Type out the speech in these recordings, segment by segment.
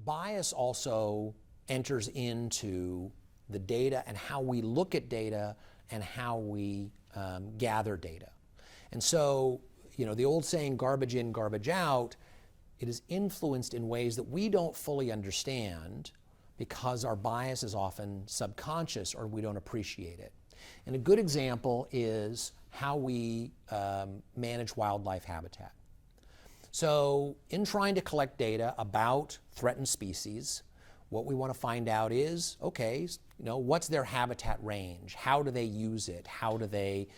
bias also enters into the data and how we look at data and how we gather data. And so, the old saying, garbage in, garbage out, it is influenced in ways that we don't fully understand because our bias is often subconscious or we don't appreciate it. And a good example is how we manage wildlife habitat. So in trying to collect data about threatened species, what we want to find out is, okay, what's their habitat range? How do they use it? How do they,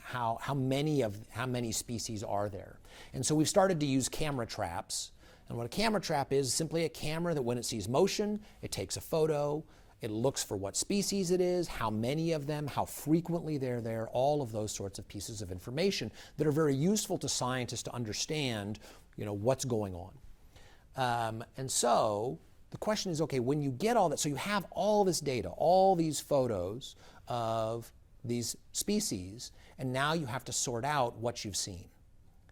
how many species are there? And so we've started to use camera traps. And what a camera trap is simply a camera that when it sees motion, it takes a photo, it looks for what species it is, how many of them, how frequently they're there, all of those sorts of pieces of information that are very useful to scientists to understand, what's going on. And so the question is, okay, when you get all that, so you have all this data, all these photos of these species, and now you have to sort out what you've seen.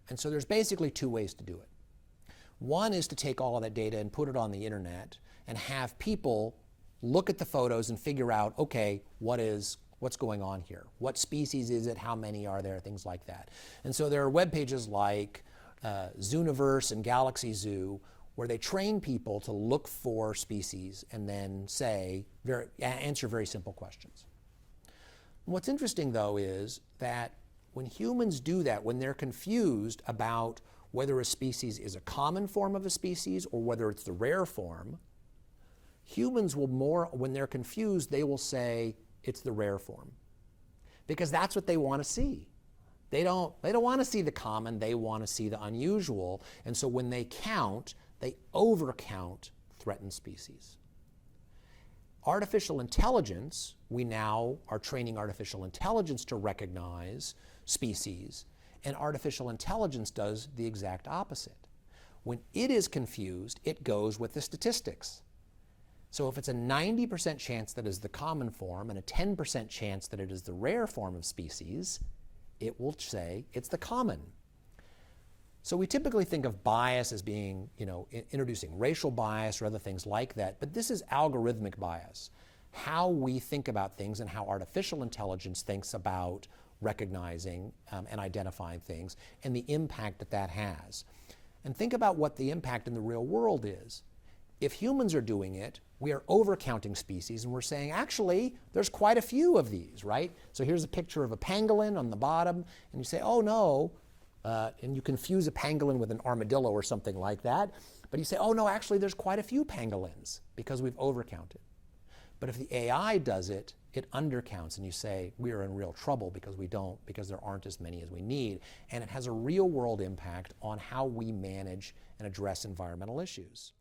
And so there's basically two ways to do it. One is to take all of that data and put it on the internet and have people look at the photos and figure out, okay, what's going on here? What species is it? How many are there? Things like that. And so there are web pages like Zooniverse and Galaxy Zoo where they train people to look for species and then answer very simple questions. What's interesting, though, is that when humans do that, when they're confused about whether a species is a common form of a species or whether it's the rare form, humans will when they're confused, they will say it's the rare form. Because that's what they want to see. They don't want to see the common, they want to see the unusual. And so when they count, they overcount threatened species. Artificial intelligence, we now are training artificial intelligence to recognize species, and artificial intelligence does the exact opposite. When it is confused, it goes with the statistics. So if it's a 90% chance that it is the common form and a 10% chance that it is the rare form of species, it will say it's the common. So we typically think of bias as being, introducing racial bias or other things like that, but this is algorithmic bias. How we think about things and how artificial intelligence thinks about recognizing and identifying things and the impact that that has. And think about what the impact in the real world is. If humans are doing it, we are overcounting species and we're saying, actually, there's quite a few of these, right? So here's a picture of a pangolin on the bottom, and you say, oh no, and you confuse a pangolin with an armadillo or something like that, but you say, oh no, actually there's quite a few pangolins because we've overcounted. But if the AI does it, it undercounts, and you say, we are in real trouble because there aren't as many as we need, and it has a real world impact on how we manage and address environmental issues.